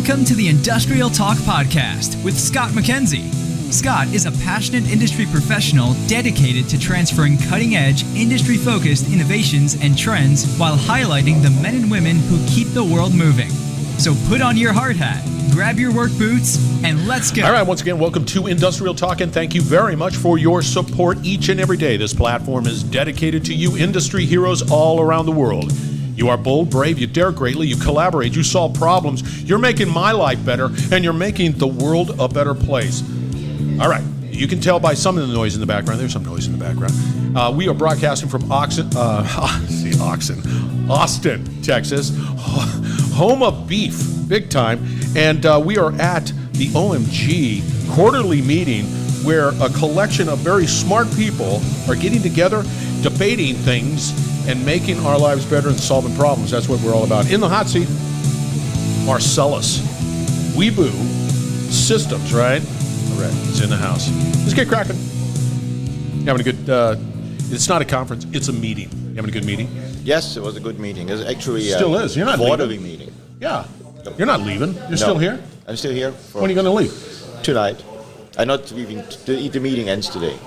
Welcome to the Industrial Talk Podcast with Scott McKenzie. Scott is a passionate industry professional dedicated to transferring cutting-edge, industry-focused innovations and trends while highlighting the men and women who keep the world moving. So put on your hard hat, grab your work boots, and let's go. All right, once again, welcome to Industrial Talk, and thank you very much for your support each and every day. This platform is dedicated to you industry heroes all around the world. You are bold, brave, you dare greatly, you collaborate, you solve problems, you're making my life better, and you're making the world a better place. All right, you can tell by some of the noise in the background. There's some noise in the background. We are broadcasting from Austin, Texas, home of beef, big time. And we are at the OMG Quarterly Meeting, where a collection of very smart people are getting together, debating things, and making our lives better and solving problems. That's what we're all about. In the hot seat, Marcellus Buchheit, right? All right, he's in the house. Let's get cracking. Having a good, it's not a conference, it's a meeting. You having a good meeting? Yes, it was a good meeting. It's actually still is. You're not quarterly leaving. Meeting. Yeah. You're not leaving. You're still here? I'm still here. When are you going to leave? Tonight. I'm not leaving. The meeting ends today.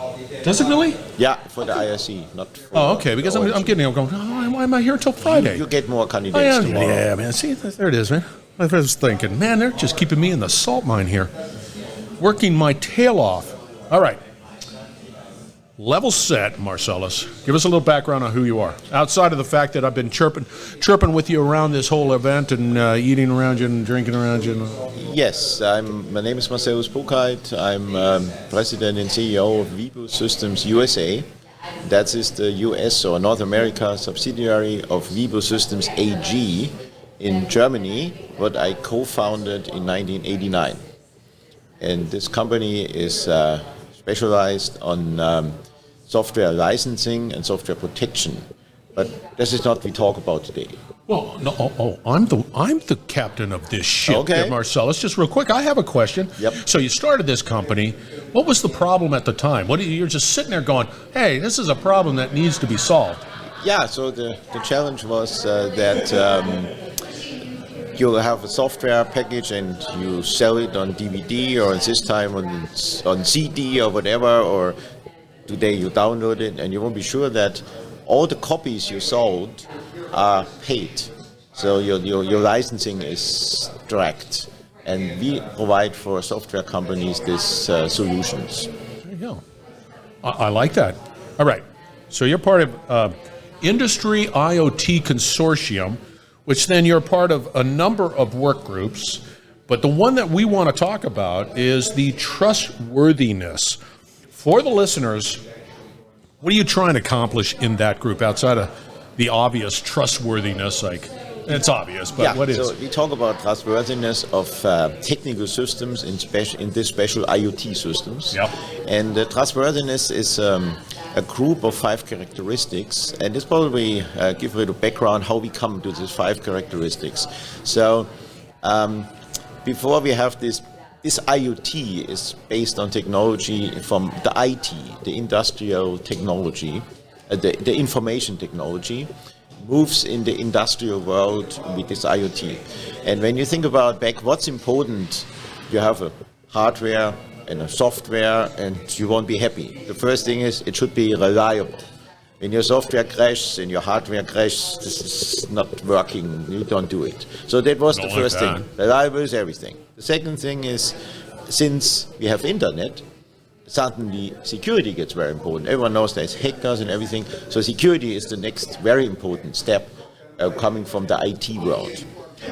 Does it really? Yeah, for the IRC, not for okay, because I'm going, why am I here till Friday? You get more candidates tomorrow. Yeah, man. See, there it is, man. I was thinking, man, they're just keeping me in the salt mine here. Working my tail off. All right. Level set, Marcellus. Give us a little background on who you are. Outside of the fact that I've been chirping with you around this whole event and eating around you and drinking around you. Yes, my name is Marcellus Buchheit. I'm President and CEO of Wibu-Systems USA. That is the US or North America subsidiary of Wibu-Systems AG in Germany, what I co-founded in 1989. And this company is specialized on software licensing and software protection. But this is not what we talk about today. Well, no, I'm the captain of this ship, here, Marcellus. Just real quick, I have a question. Yep. So you started this company. What was the problem at the time? You're just sitting there going, hey, this is a problem that needs to be solved. Yeah, so the challenge was that you have a software package and you sell it on DVD or this time on CD or whatever, or today you download it, and you won't be sure that all the copies you sold are paid. So your licensing is tracked, and we provide for software companies these solutions. There you go. I like that. All right. So you're part of Industry IoT Consortium, which then you're part of a number of work groups, but the one that we want to talk about is the Trustworthiness. For the listeners, what are you trying to accomplish in that group outside of the obvious trustworthiness? Like, it's obvious, but what is? So we talk about trustworthiness of technical systems in this special IoT systems. Yep. And trustworthiness is a group of 5 characteristics, and this probably give a little background how we come to these 5 characteristics. So before we have this IoT is based on technology from the IT, the industrial technology, the information technology, moves in the industrial world with this IoT. And when you think about back, what's important, you have a hardware and a software, and you won't be happy. The first thing is it should be reliable. When your software crashes and your hardware crashes, this is not working, you don't do it. So that was the first thing. Reliable is everything. The second thing is, since we have internet, suddenly security gets very important. Everyone knows there's hackers and everything. So security is the next very important step coming from the IT world.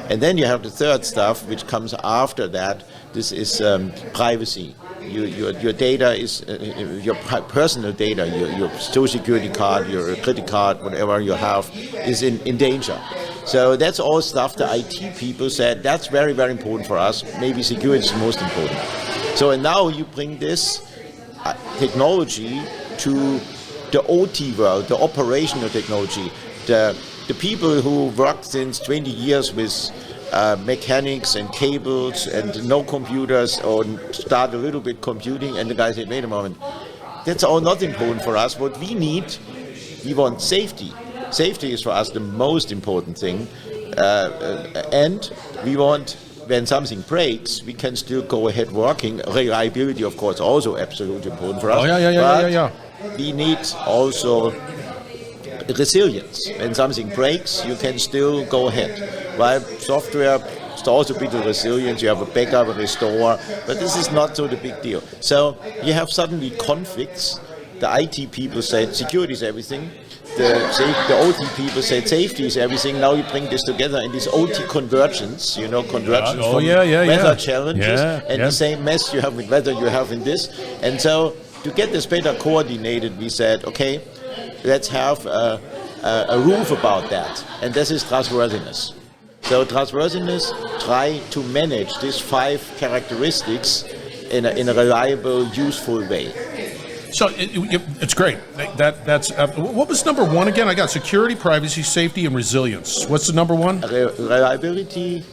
And then you have the third stuff, which comes after that. This is privacy. Your data is your personal data, your social security card, your credit card, whatever you have, is in danger. So that's all stuff the IT people said, that's very, very important for us. Maybe security is the most important. So and now you bring this technology to the OT world, the operational technology, the people who worked since 20 years with mechanics and cables and no computers, or start a little bit computing, and the guy said, wait a moment, that's all not important for us. What we need, we want safety. Safety is for us the most important thing, and we want when something breaks, we can still go ahead working. Reliability, of course, also absolutely important for us. But we need also resilience. When something breaks, you can still go ahead. While software is also a bit of resilience, you have a backup, a restore, but this is not so the big deal. So you have suddenly conflicts. The IT people said security is everything. The OT people said safety is everything. Now you bring this together in this OT convergence, convergence from weather challenges and the same mess you have with weather you have in this. And so to get this better coordinated, we said, okay, let's have a roof about that. And this is trustworthiness. So trustworthiness, try to manage these 5 characteristics in a reliable, useful way. So it's great. That's what was number 1 again? I got security, privacy, safety, and resilience. What's the number 1? Reliability.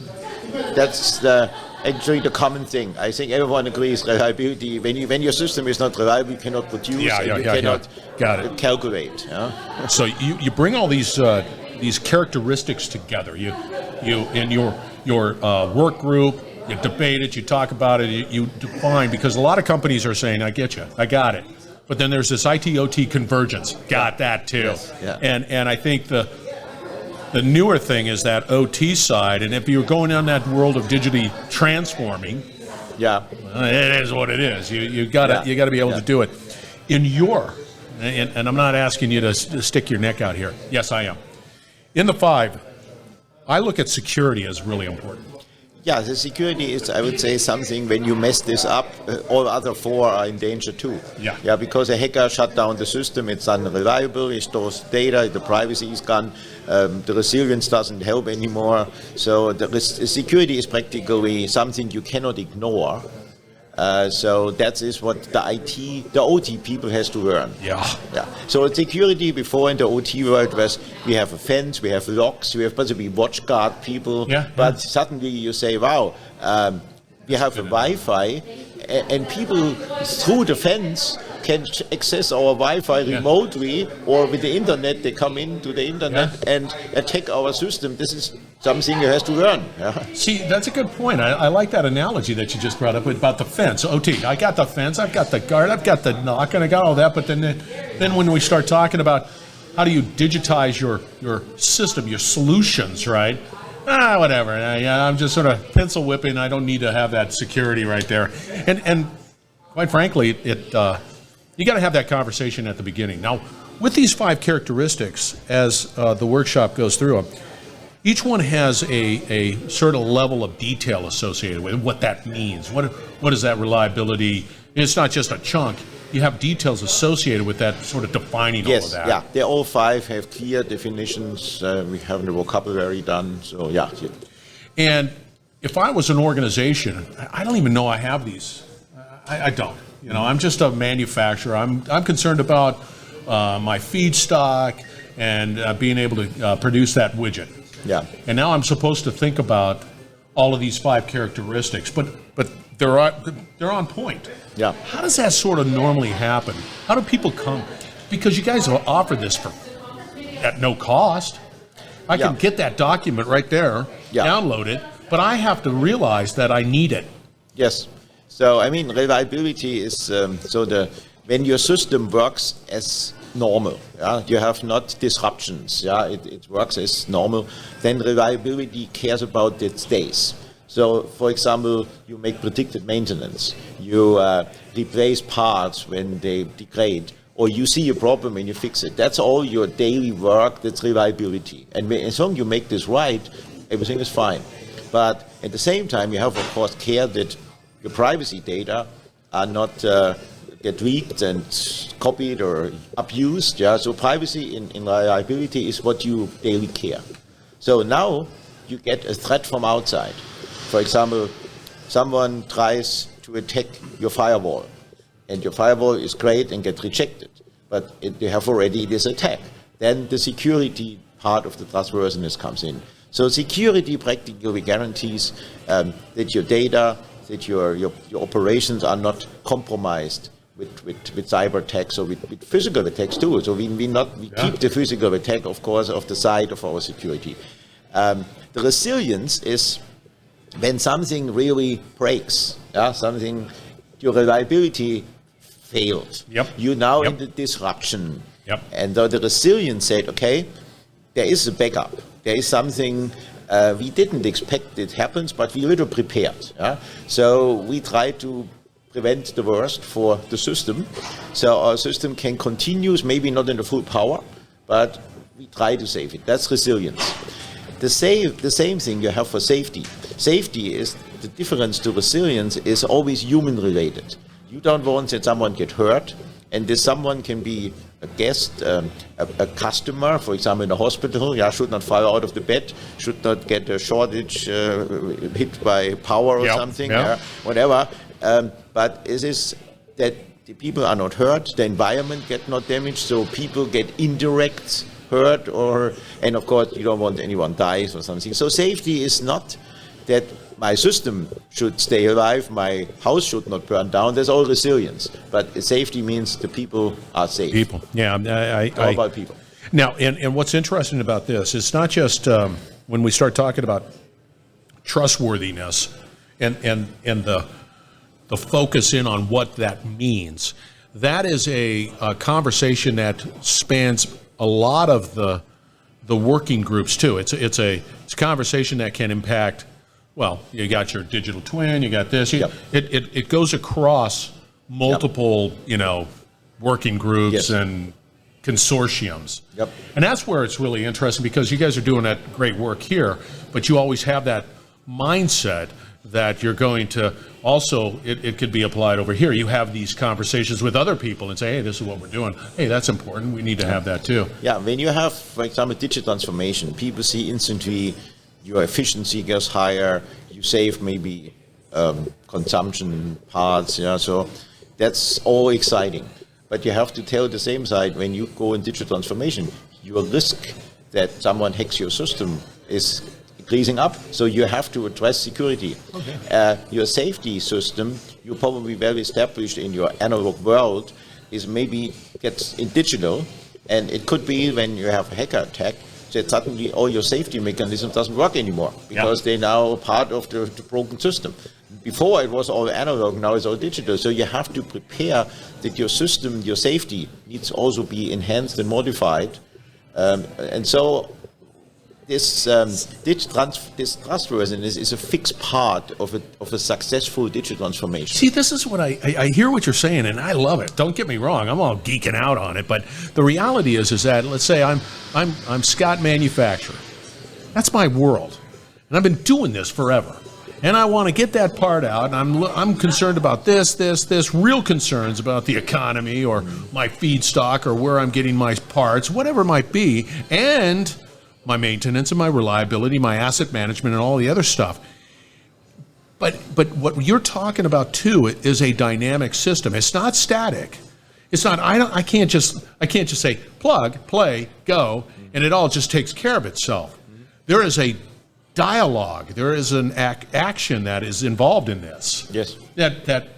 That's actually the common thing. I think everyone agrees. Reliability. When your system is not reliable, you cannot produce. You cannot calculate. Yeah? So you bring all these characteristics together. You in your work group. You debate it. You talk about it. You define, because a lot of companies are saying, "I get you. I got it." But then there's this IT/OT convergence. Got that too. Yes, yeah. And I think the newer thing is that OT side. And if you're going down that world of digitally transforming, it is what it is. You got to be able to do it. And I'm not asking you to stick your neck out here. Yes, I am. In the 5, I look at security as really important. Yeah, the security is, I would say, something when you mess this up, all other 4 are in danger too. Yeah, because a hacker shut down the system, it's unreliable, it stores data, the privacy is gone, the resilience doesn't help anymore. So the security is practically something you cannot ignore. So that is what the OT people has to learn. Yeah. So security before in the OT world was, we have a fence, we have locks, we have possibly watch guard people. But suddenly you say, wow, we have a Wi-Fi, and people through the fence can access our Wi-Fi remotely, or with the internet, they come into the internet and attack our system. This is something you have to learn. See, that's a good point. I like that analogy that you just brought up about the fence. OT, I got the fence, I've got the guard, I've got the knock, and I got all that. But then when we start talking about how do you digitize your system, your solutions, right? Whatever. I'm just sort of pencil whipping. I don't need to have that security right there. And quite frankly, you got to have that conversation at the beginning. Now, with these 5 characteristics, as the workshop goes through them, each one has a certain level of detail associated with it, what that means. What is that reliability? It's not just a chunk. You have details associated with that, sort of defining all of that. Yes, they all 5 have clear definitions. We have the vocabulary done, so yeah. And if I was an organization, I don't even know I have these. I don't. I'm just a manufacturer. I'm concerned about my feedstock and being able to produce that widget. Yeah. And now I'm supposed to think about all of these 5 characteristics, but they're on point. Yeah. How does that sort of normally happen? How do people come? Because you guys offer this at no cost. I can get that document right there, download it, but I have to realize that I need it. Yes. So I mean, reliability is when your system works as normal, you have not disruptions, it works as normal, then reliability cares about its days. So, for example, you make predicted maintenance, you replace parts when they degrade, or you see a problem and you fix it. That's all your daily work, that's reliability. And as long as you make this right, everything is fine. But at the same time, you have, of course, care that your privacy data are not get leaked and copied or abused. So privacy in reliability is what you daily care. So now you get a threat from outside. For example, someone tries to attack your firewall, and your firewall is great and gets rejected, but you have already this attack. Then the security part of the trustworthiness comes in. So security practically guarantees that your data, that your operations are not compromised with cyber attacks or with physical attacks too. So we keep the physical attack, of course, off the side of our security. The resilience is when something really breaks, your reliability failed. You're now in the disruption. And the resilience said, okay, there is a backup. There is something we didn't expect it happens, but we were prepared. So we try to prevent the worst for the system. So our system can continue, maybe not in the full power, but we try to save it. That's resilience. The same thing you have for safety. Safety is the difference to resilience is always human related. You don't want that someone get hurt, and this someone can be a guest, a customer, for example, in a hospital, should not fall out of the bed, should not get a shortage, hit by power or something, whatever. But it is that the people are not hurt, the environment get not damaged, so people get indirect hurt, and of course you don't want anyone dies or something. So safety is not that my system should stay alive, my house should not burn down. There's all resilience, but safety means the people are safe. People, It's all about people. Now, and what's interesting about this is not just when we start talking about trustworthiness and the focus in on what that means. That is a conversation that spans a lot of the working groups too. It's a conversation that can impact. Well, you got your digital twin, you got this. It goes across multiple, working groups and consortiums. And that's where it's really interesting because you guys are doing that great work here, but you always have that mindset that you're going to also, it could be applied over here. You have these conversations with other people and say, hey, this is what we're doing. Hey, that's important. We need to have that too. Yeah, when you have, for example, digital transformation, people see instantly your efficiency goes higher, you save maybe consumption parts, so that's all exciting. But you have to tell the same side when you go in digital transformation, your risk that someone hacks your system is increasing up, so you have to address security. Your safety system, you're probably well established in your analog world, is maybe gets in digital, and it could be when you have a hacker attack, that suddenly all your safety mechanism doesn't work anymore because they're now part of the broken system. Before it was all analog, now it's all digital. So you have to prepare that your system, your safety needs also be enhanced and modified. And so this trustworthiness is a fixed part of a successful digital transformation. See, this is what I hear what you're saying, and I love it. Don't get me wrong; I'm all geeking out on it. But the reality is that let's say I'm Scott Manufacturer. That's my world, and I've been doing this forever. And I want to get that part out. And I'm concerned about this, real concerns about the economy or my feedstock or where I'm getting my parts, whatever it might be, and my maintenance and my reliability, my asset management, and all the other stuff. But what you're talking about too is a dynamic system. It's not static. It's not. I can't just say plug, play, go, and it all just takes care of itself. There is a dialogue. There is an action that is involved in this. Yes. That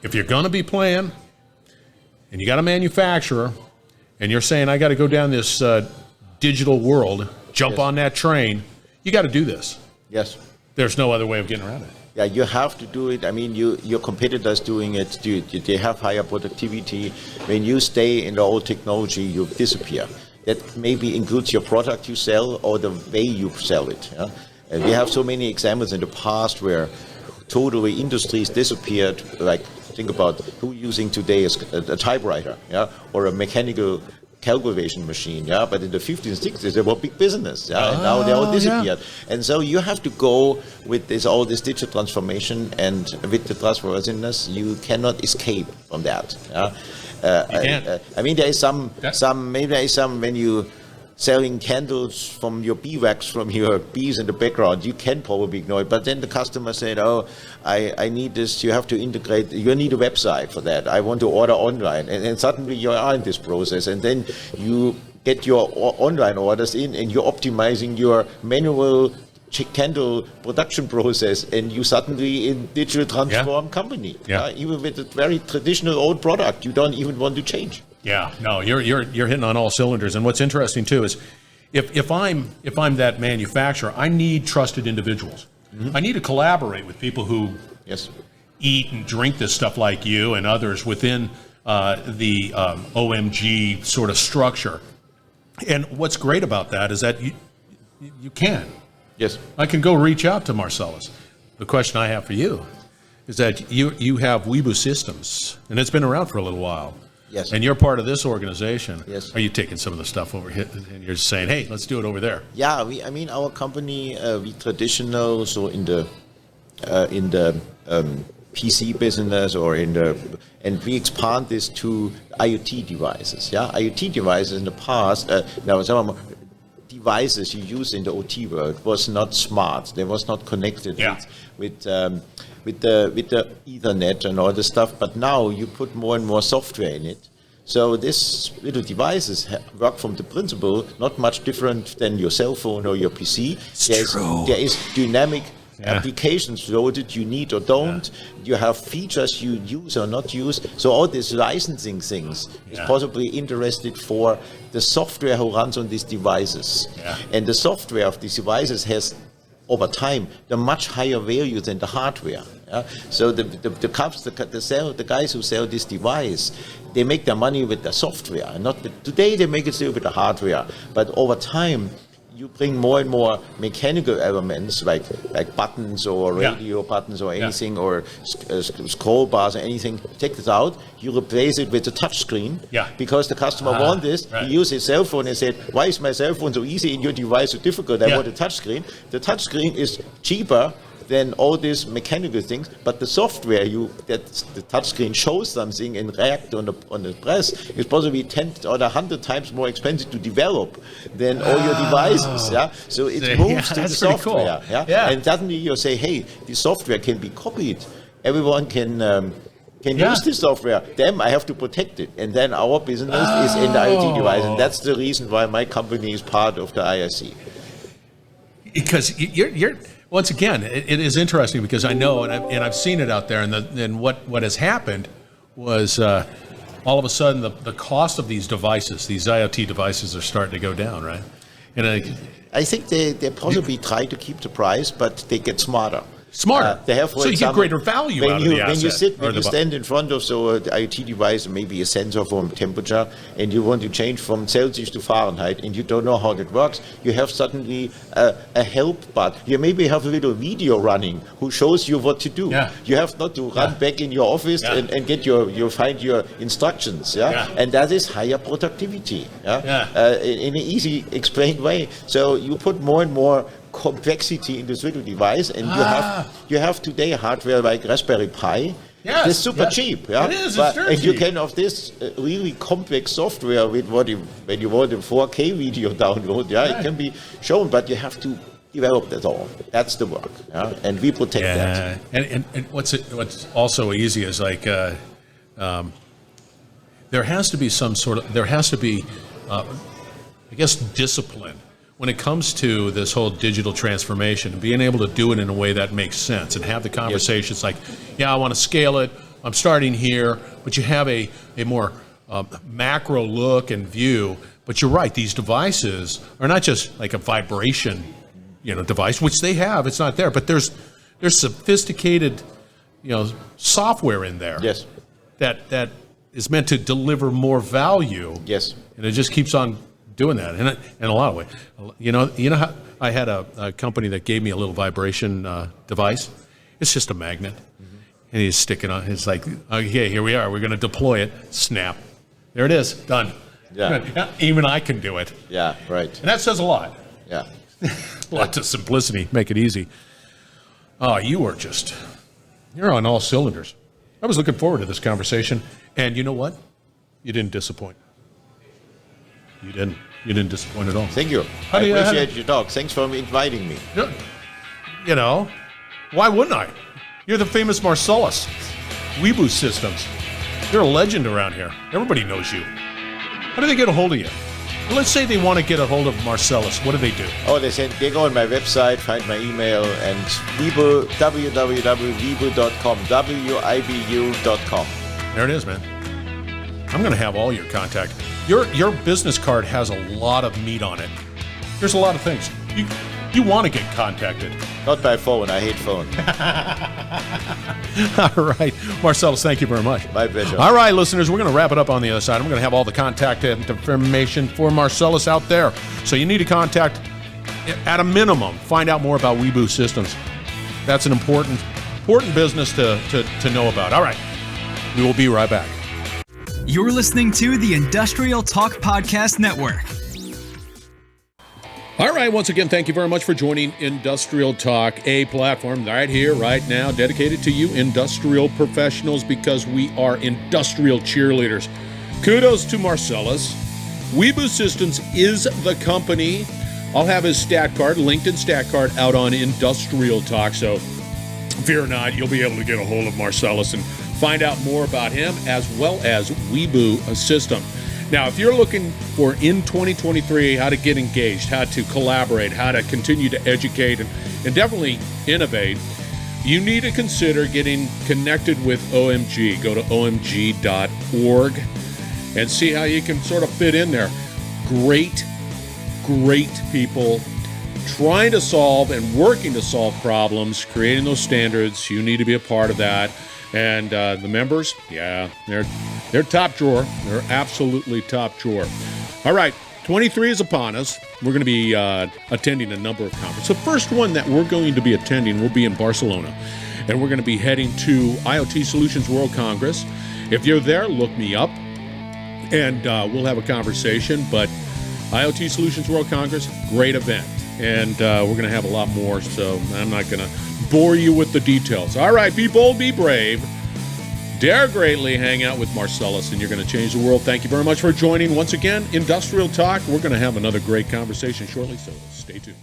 if you're going to be playing, and you got a manufacturer, and you're saying, I got to go down this digital world, jump on that train, you got to do this. Yes. There's no other way of getting around it. Yeah, you have to do it. I mean, your competitors doing it, they have higher productivity. When you stay in the old technology, you disappear. That maybe includes your product you sell or the way you sell it. Yeah? And we have so many examples in the past where totally industries disappeared, like think about who using today is a typewriter, or a mechanical calculation machine, but in the 50s and 60s they were big business, and now they all disappeared. And so you have to go with all this digital transformation, and with the trustworthiness you cannot escape from that. I mean, there is some when you selling candles from your bee wax, from your bees in the background, you can probably ignore it. But then the customer said, oh, I need this, you have to integrate, you need a website for that. I want to order online. And suddenly you are in this process. And then you get your online orders in and you're optimizing your manual candle production process, and you suddenly in digital transform company. Even with a very traditional old product, you don't even want to change. Yeah, no, you're hitting on all cylinders. And what's interesting too if I'm that manufacturer, I need trusted individuals. I need to collaborate with people who eat and drink this stuff like you and others within the OMG sort of structure. And what's great about that is that you can. Yes. I can go reach out to Marcellus. The question I have for you is that you have Wibu-Systems, and it's been around for a little while. Yes. And you're part of this organization. Yes. Are you taking some of the stuff over here and you're saying, hey, let's do it over there? Yeah, our company, we traditional, so in the PC business and we expand this to IoT devices. Yeah, IoT devices in the past, some devices you use in the OT world was not smart. They was not connected with the Ethernet and all the stuff. But now you put more and more software in it. So these little devices work from the principle not much different than your cell phone or your PC. There is dynamic applications loaded you need or don't. You have features you use or not use. So all these licensing things is possibly interested for the software who runs on these devices. And the software of these devices has, over time, the much higher value than the hardware. So the guys who sell this device, they make their money with the software. Today they make it still with the hardware, but over time, you bring more and more mechanical elements like buttons or radio buttons or anything or scroll bars or anything. Take this out, you replace it with a touch screen because the customer wants this. He uses his cell phone and said, why is my cell phone so easy and your device so difficult? I want a touch screen. The touch screen is cheaper than all these mechanical things, but the software that the touchscreen shows something and react on the press is possibly 10 or 100 times more expensive to develop than all your devices. So it moves to the software. Cool. And suddenly you say, hey, the software can be copied. Everyone can use this software. Then I have to protect it. And then our business is in the IoT device, and that's the reason why my company is part of the IRC. Because you're once again, it is interesting because I know, and I've seen it out there, and what has happened was all of a sudden the cost of these devices, these IoT devices, are starting to go down, right? And I think they possibly try to keep the price, but they get smarter. They have, so you get greater value out of the asset. When you stand in front of the IoT device, maybe a sensor for temperature, and you want to change from Celsius to Fahrenheit, and you don't know how that works, you have suddenly a help button. You maybe have a little video running who shows you what to do. You have not to run back in your office and get find your instructions. And that is higher productivity. In an easy, explained way. So you put more and more complexity in this little device, and you have today hardware like Raspberry Pi. It's super cheap. It is. It's and you can have this really complex software with when you want a 4K video download. It can be shown, but you have to develop that all. That's the work. And we protect that. And what's also easy is like there has to be I guess, discipline when it comes to this whole digital transformation, and being able to do it in a way that makes sense and have the conversations like, I want to scale it, I'm starting here, but you have a more macro look and view. But you're right, these devices are not just like a vibration, device, which they have, it's not there, but there's sophisticated, software in there. That is meant to deliver more value. And it just keeps on doing that in a lot of ways. You know how I had a company that gave me a little vibration device. It's just a magnet, and you stick it on. It's like, okay, here we are. We're going to deploy it. Snap. There it is. Done. Even I can do it. Right. And that says a lot. Lots of simplicity. Make it easy. Oh, you're on all cylinders. I was looking forward to this conversation, and you know what? You didn't disappoint. You didn't disappoint at all. Thank you. I appreciate your talk. Thanks for inviting me. Why wouldn't I? You're the famous Marcellus Wibu-Systems. You're a legend around here. Everybody knows you. How do they get a hold of you? Well, let's say they want to get a hold of Marcellus. What do they do? They go on my website, find my email, and www.wibu.com, wibu.com. There it is, man. I'm going to have all your contact. Your business card has a lot of meat on it. There's a lot of things. You want to get contacted. Not by phone. I hate phone. All right. Marcellus, thank you very much. My pleasure. All right, listeners, we're going to wrap it up on the other side. I'm going to have all the contact information for Marcellus out there. So you need to contact, at a minimum, find out more about Wibu-Systems. That's an important business to know about. All right. We will be right back. You're listening to the Industrial Talk Podcast Network. All right, once again, thank you very much for joining Industrial Talk, a platform right here, right now, dedicated to you industrial professionals, because we are industrial cheerleaders. Kudos to Marcellus. Wibu-Systems is the company. I'll have his stat card, LinkedIn stat card, out on Industrial Talk, so fear not, you'll be able to get a hold of Marcellus and find out more about him, as well as Wibu-Systems. Now, if you're looking for, in 2023, how to get engaged, how to collaborate, how to continue to educate, and definitely innovate, you need to consider getting connected with OMG. Go to omg.org and see how you can sort of fit in there. Great people trying to solve and working to solve problems, creating those standards. You need to be a part of that. And the members, yeah, they're top drawer. They're absolutely top drawer. All right, 23 is upon us. We're going to be attending a number of conferences. The first one that we're going to be attending will be in Barcelona. And we're going to be heading to IoT Solutions World Congress. If you're there, look me up, and we'll have a conversation. But IoT Solutions World Congress, great event. And we're going to have a lot more, so I'm not going to bore you with the details. All right, be bold, be brave. Dare greatly, hang out with Marcellus, and you're going to change the world. Thank you very much for joining. Once again, Industrial Talk. We're going to have another great conversation shortly, so stay tuned.